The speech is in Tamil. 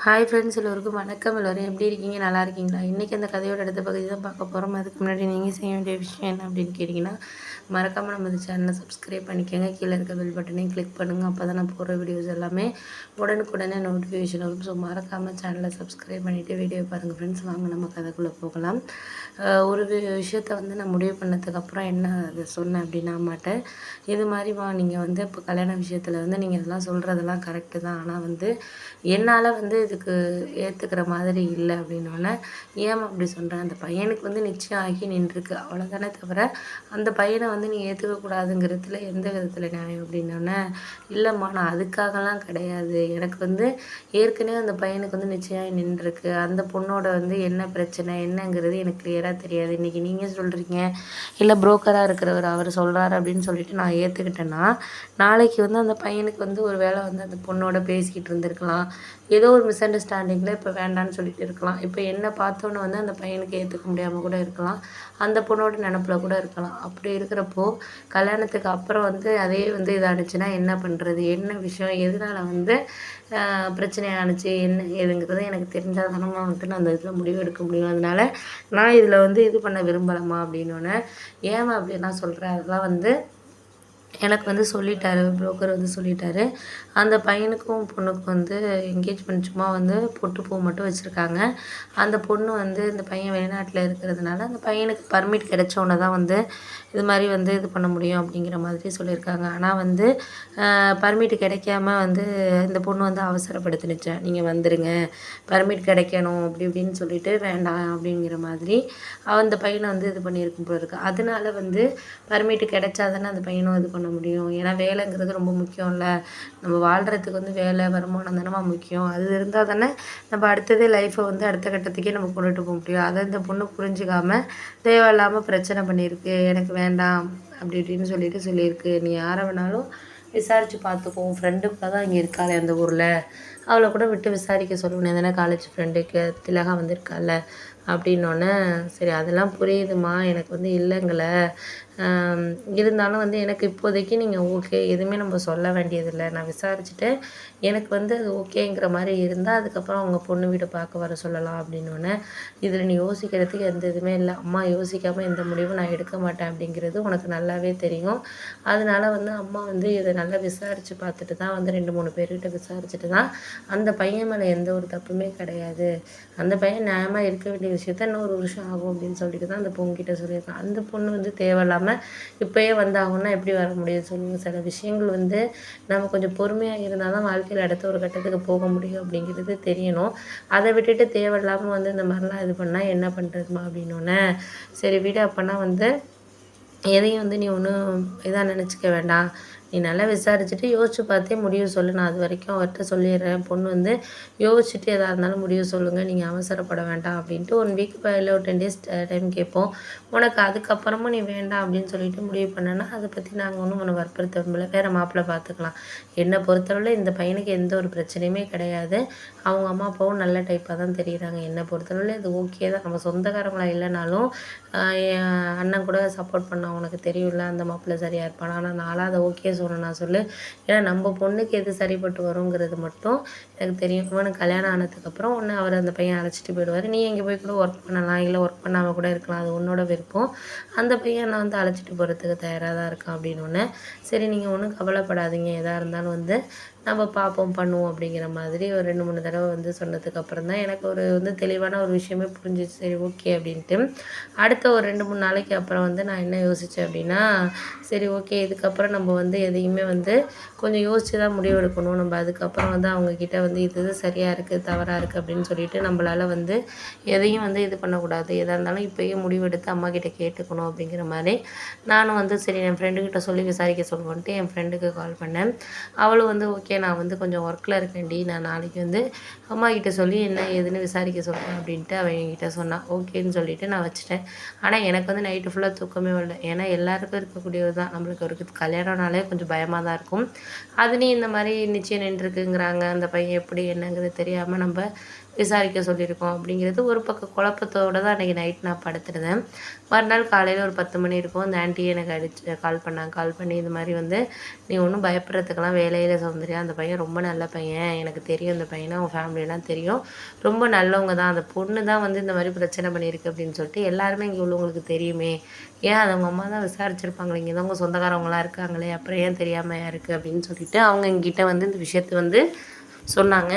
ஹாய் ஃப்ரெண்ட்ஸ், எல்லோருக்கும் வணக்கம். எல்லோரும் எப்படி இருக்கீங்க? நல்லா இருக்கீங்களா? இன்றைக்கி அந்த கதையோட அடுத்த பகுதி தான் பார்க்க போகிறோம். அதுக்கு முன்னாடி நீங்கள் செய்ய வேண்டிய விஷயம் என்ன அப்படின்னு கேட்டிங்கன்னா, மறக்காமல் நம்ம இந்த சேனலை சப்ஸ்கிரைப் பண்ணிக்கோங்க. கீழே இருக்க பெல் பட்டனையும் கிளிக் பண்ணுங்கள். அப்போ தான் நான் போடுற வீடியோஸ் எல்லாமே உடனுக்குடனே நோட்டிஃபிகேஷன் வரும். ஸோ மறக்காமல் சேனலை சப்ஸ்கிரைப் பண்ணிவிட்டு வீடியோ பாருங்கள் ஃப்ரெண்ட்ஸ். வாங்க நம்ம கதைக்குள்ளே போகலாம். ஒரு விஷயத்த வந்து நான் முடிவு பண்ணதுக்கப்புறம் என்ன அதை சொன்னேன் அப்படின்னா அம்மாட்ட, இது மாதிரிமா நீங்கள் வந்து இப்போ கல்யாண விஷயத்தில் வந்து நீங்கள் இதெல்லாம் சொல்கிறதெல்லாம் கரெக்டு தான். ஆனால் வந்து என்னால் வந்து இதுக்கு ஏற்றுக்கிற மாதிரி இல்லை அப்படின்னோடனே, ஏம்மா அப்படி சொல்கிறேன், அந்த பையனுக்கு வந்து நிச்சயம் ஆகி நின்றுருக்கு, அவ்வளோதானே தவிர அந்த பையனை வந்து நீ ஏற்றுக்கக்கூடாதுங்கிறதுல எந்த விதத்தில் நியாயம் அப்படின்னோடனே, இல்லைம்மா நான் அதுக்காகலாம் கிடையாது, எனக்கு வந்து ஏற்கனவே அந்த பையனுக்கு வந்து நிச்சயம் நின்றுருக்கு, அந்த பொண்ணோட வந்து என்ன பிரச்சனை என்னங்கிறது எனக்கு கிளியராக தெரியாது. இன்றைக்கி நீங்கள் சொல்கிறீங்க, இல்லை புரோக்கராக இருக்கிறவர் அவர் சொல்கிறாரு அப்படின்னு சொல்லிட்டு நான் ஏற்றுக்கிட்டேன்னா, நாளைக்கு வந்து அந்த பையனுக்கு வந்து ஒரு வேளை வந்து அந்த பொண்ணோட பேசிக்கிட்டு இருந்திருக்கலாம், ஏதோ ஒரு மிஸ் அண்டர்ஸ்டாண்டிங்கில் இப்போ வேண்டான்னு சொல்லிட்டு இருக்கலாம். இப்போ என்ன பார்த்தோன்னே வந்து அந்த பையனுக்கு ஏற்றுக்க முடியாமல் கூட இருக்கலாம், அந்த பொண்ணோட நினப்பில் கூட இருக்கலாம். அப்படி இருக்கிறப்போ கல்யாணத்துக்கு அப்புறம் வந்து அதே வந்து இதாகிடுச்சுன்னா என்ன பண்ணுறது, என்ன விஷயம், எதனால் வந்து பிரச்சனையானுச்சு என்ன ஏதுங்கிறது எனக்கு தெரிஞ்சால் தானே வந்துட்டு நான் அந்த இதில் முடிவு எடுக்க முடியும். அதனால் நான் இதில் வந்து இது பண்ண விரும்பலைம்மா அப்படின்னோடனே, ஏம்மா அப்படிலாம் சொல்கிறேன், அதெல்லாம் வந்து எனக்கு வந்து சொல்லிட்டாரு, புரோக்கர் வந்து சொல்லிட்டாரு. அந்த பையனுக்கும் பொண்ணுக்கும் வந்து என்கேஜ்மெண்ட் சும்மா வந்து பொட்டு பூ மட்டும் வச்சுருக்காங்க. அந்த பொண்ணு வந்து இந்த பையன் வெளிநாட்டில் இருக்கிறதுனால அந்த பையனுக்கு பர்மிட் கிடைச்சோன்னே தான் வந்து இது மாதிரி வந்து இது பண்ண முடியும் அப்படிங்கிற மாதிரி சொல்லியிருக்காங்க. ஆனால் வந்து பர்மிட் கிடைக்காம வந்து இந்த பொண்ணு வந்து அவசரப்படுத்தினுச்சேன், நீங்கள் வந்துடுங்க பர்மிட் கிடைக்கணும் அப்படி இப்படின்னு சொல்லிட்டு வேண்டாம் அப்படிங்கிற மாதிரி அந்த பையனை வந்து இது பண்ணியிருக்கும் போல இருக்குது. அதனால வந்து பர்மிட் கிடைச்சா தானே அந்த பையனும் இது பண்ண முடியும். ஏன்னா வேலைங்கிறது ரொம்ப முக்கியம்ல, நம்ம வாழ்கிறதுக்கு வந்து வேலை வருமானம் தானே முக்கியம். அது இருந்தால் தானே நம்ம அடுத்ததே லைஃப்பை வந்து அடுத்த கட்டத்துக்கே நம்ம கொண்டுட்டு போக முடியும். அதை இந்த பொண்ணு புரிஞ்சுக்காம தேவையில்லாமல் பிரச்சனை பண்ணியிருக்கு, எனக்கு வேண்டாம் அப்படி இப்படின்னு சொல்லியிருக்கு. நீ யாரை வேணாலும் விசாரித்து பார்த்துக்கோ, ஃப்ரெண்டுக்காக தான் இங்கே இருக்காளே அந்த ஊரில், அவளை கூட விட்டு விசாரிக்க சொல்லணும் தானே, காலேஜ் ஃப்ரெண்டுக்கு திலகா வந்திருக்கால அப்படின்னோடனே, சரி அதெல்லாம் புரியுதுமா, எனக்கு வந்து இல்லைங்கள, இருந்தாலும் வந்து எனக்கு இப்போதைக்கு நீங்கள் ஓகே எதுவுமே நம்ம சொல்ல வேண்டியதில்லை, நான் விசாரிச்சுட்டு எனக்கு வந்து அது ஓகேங்கிற மாதிரி இருந்தால் அதுக்கப்புறம் அவங்க பொண்ணு வீட்டை பார்க்க வர சொல்லலாம் அப்படின்னோடனே, இதில் நீ யோசிக்கிறதுக்கு எந்த இதுவுமே இல்லை அம்மா, யோசிக்காமல் எந்த முடிவும் நான் எடுக்க மாட்டேன் அப்படிங்கிறது உனக்கு நல்லாவே தெரியும். அதனால் வந்து அம்மா வந்து இதை நல்லா விசாரித்து பார்த்துட்டு தான் வந்து 2-3 பேர்கிட்ட விசாரிச்சுட்டு தான், அந்த பையன் மேலே எந்த ஒரு தப்புமே கிடையாது, அந்த பையன் நியாயமாக இருக்க வேண்டிய விஷயத்த இன்னும் 1 வருஷம் ஆகும் அப்படின்னு சொல்லிட்டு தான் அந்த பொண்ணுக்கிட்ட சொல்லியிருக்கான். அந்த பொண்ணு வந்து தேவையில்லாமல் இப்போயே வந்தாங்கன்னா எப்படி வர முடியும் சொல்லுங்கள். சில விஷயங்கள் வந்து நம்ம கொஞ்சம் பொறுமையாக இருந்தால் தான் வாழ்க்கையில் அடுத்த ஒரு கட்டத்துக்கு போக முடியும் அப்படிங்கிறது தெரியணும். அதை விட்டுட்டு தேவையில்லாமல் வந்து இந்த மாதிரிலாம் இது பண்ணால் என்ன பண்ணுறதுமா அப்படின்னோடனே, சரி விடு, அப்போனா வந்து எதையும் வந்து நீ ஒன்றும் இதாக நினச்சிக்க வேண்டாம், நீ நல்லா விசாரிச்சுட்டு யோசிச்சு பார்த்தே முடிவு சொல்லு, நான் அது வரைக்கும் அவர்கிட்ட சொல்லிடுறேன், பொண்ணு வந்து யோசிச்சுட்டு எதாக இருந்தாலும் முடிவு சொல்லுங்கள், நீங்கள் அவசரப்பட வேண்டாம் அப்படின்ட்டு 1 வீக் இல்லை ஒரு 10 டேஸ் டைம் கேட்போம். உனக்கு அதுக்கப்புறமும் நீ வேண்டாம் அப்படின்னு சொல்லிட்டு முடிவு பண்ணேன்னா அதை பற்றி நாங்கள் ஒன்றும் உன்னை வற்புறுத்த விரும்பல, வேறு மாப்பிள்ளை பார்த்துக்கலாம். என்னை பொறுத்தளவில் இந்த பையனுக்கு எந்த ஒரு பிரச்சனையுமே கிடையாது, அவங்க அம்மா அப்பாவும் நல்ல டைப்பாக தான் தெரியுறாங்க. என்னை பொறுத்தளவில் இது ஓகே தான், நம்ம சொந்தக்காரங்களாக இல்லைனாலும் என் அண்ணன் கூட சப்போர்ட் பண்ணான், உனக்கு தெரியும்ல அந்த மாப்பிள்ளை சரியாக இருப்பான். ஆனால் நான்லாம் அதை ஓகே சொன்னேன், நான் சொல்லு, ஏன்னா நம்ம பொண்ணுக்கு எது சரிப்பட்டு வருங்கிறது மட்டும் எனக்கு தெரியும். இவனுக்கு கல்யாணம் ஆனதுக்கப்புறம் ஒன்று அவர் அந்த பையன் அழைச்சிட்டு போயிடுவார், நீ எங்கே போய் கூட ஒர்க் பண்ணலாம், இல்லை ஒர்க் பண்ணாமல் கூட இருக்கலாம், அது உன்னோட விருப்பம். அந்த பையன் நான் வந்து அழைச்சிட்டு போகிறதுக்கு தயாராக தான் இருக்கான் அப்படின்னோடனே, சரி நீங்கள் ஒன்றும் கவலைப்படாதீங்க, எதாக இருந்தாலும் வந்து நம்ம பார்ப்போம் பண்ணுவோம் அப்படிங்கிற மாதிரி ஒரு 2-3 தடவை வந்து சொன்னதுக்கப்புறம் தான் எனக்கு ஒரு வந்து தெளிவான ஒரு விஷயமே புரிஞ்சிச்சு. சரி ஓகே அப்படின்ட்டு அடுத்த ஒரு 2-3 நாளைக்கு அப்புறம் வந்து நான் என்ன யோசித்தேன் அப்படின்னா, சரி ஓகே இதுக்கப்புறம் நம்ம வந்து எதையுமே வந்து கொஞ்சம் யோசித்து தான் முடிவு எடுக்கணும். நம்ம அதுக்கப்புறம் வந்து அவங்கக்கிட்ட வந்து இது சரியாக இருக்குது தவறாக இருக்குது அப்படின்னு சொல்லிட்டு நம்மளால் வந்து எதையும் வந்து இது பண்ணக்கூடாது, எதாக இருந்தாலும் இப்போயே முடிவெடுத்து அம்மாக்கிட்ட கேட்டுக்கணும் அப்படிங்கிற மாதிரி நானும் வந்து சரி என் ஃப்ரெண்டுக்கிட்ட சொல்லி விசாரிக்க சொல்லுவோன்ட்டு என் ஃப்ரெண்டுக்கு கால் பண்ணேன். அவளும் வந்து ஓகே நான் வந்து கொஞ்சம் ஒர்க்கில் இருக்கேன்டி, நான் நாளைக்கு வந்து அம்மாக்கிட்ட சொல்லி என்ன ஏதுன்னு விசாரிக்க சொல்கிறேன் அப்படின்ட்டு அவன் என்கிட்ட சொன்னான். ஓகேன்னு சொல்லிவிட்டு நான் வச்சுட்டேன். ஆனால் எனக்கு வந்து நைட்டு ஃபுல்லாக தூக்கமே வரல, ஏன்னா எல்லாருக்கும் இருக்கக்கூடியது தான், நம்மளுக்கு ஒரு கல்யாணம்னாலே கொஞ்சம் பயமாக தான் இருக்கும். அதுலேயும் இந்த மாதிரி நிச்சயம் நின்றுருக்குங்கிறாங்க, அந்த பையன் எப்படி என்னங்கிறது தெரியாமல் நம்ம விசாரிக்க சொல்லியிருக்கோம் அப்படிங்கிறது ஒரு பக்கம் குழப்பத்தோடு தான் அன்றைக்கி நைட் நான் படுத்துருந்தேன். மறுநாள் காலையில் ஒரு 10 மணி இருக்கும், அந்த ஆன்ட்டி எனக்கு கால் பண்ணாங்க. கால் பண்ணி இது மாதிரி வந்து நீ ஒன்றும் பயப்படுறதுக்கெல்லாம் வேலையில் சௌந்தர்யா, அந்த பையன் ரொம்ப நல்ல பையன், எனக்கு தெரியும் இந்த பையனை, அவங்க ஃபேமிலியெல்லாம் தெரியும், ரொம்ப நல்லவங்க தான், அந்த பொண்ணு தான் வந்து இந்த மாதிரி பிரச்சனை பண்ணியிருக்கு அப்படின்னு சொல்லிட்டு எல்லாருமே இங்கே உள்ளவங்களுக்கு தெரியுமே, ஏன் அது அவங்க அம்மா தான் விசாரிச்சிருப்பாங்களே, இங்கே தான் உங்கள் சொந்தக்காரவங்களாம் இருக்காங்களே, அப்புறம் ஏன் தெரியாமல் இருக்குது அப்படின்னு சொல்லிட்டு அவங்க எங்கிட்ட வந்து இந்த விஷயத்த வந்து சொன்னாங்க.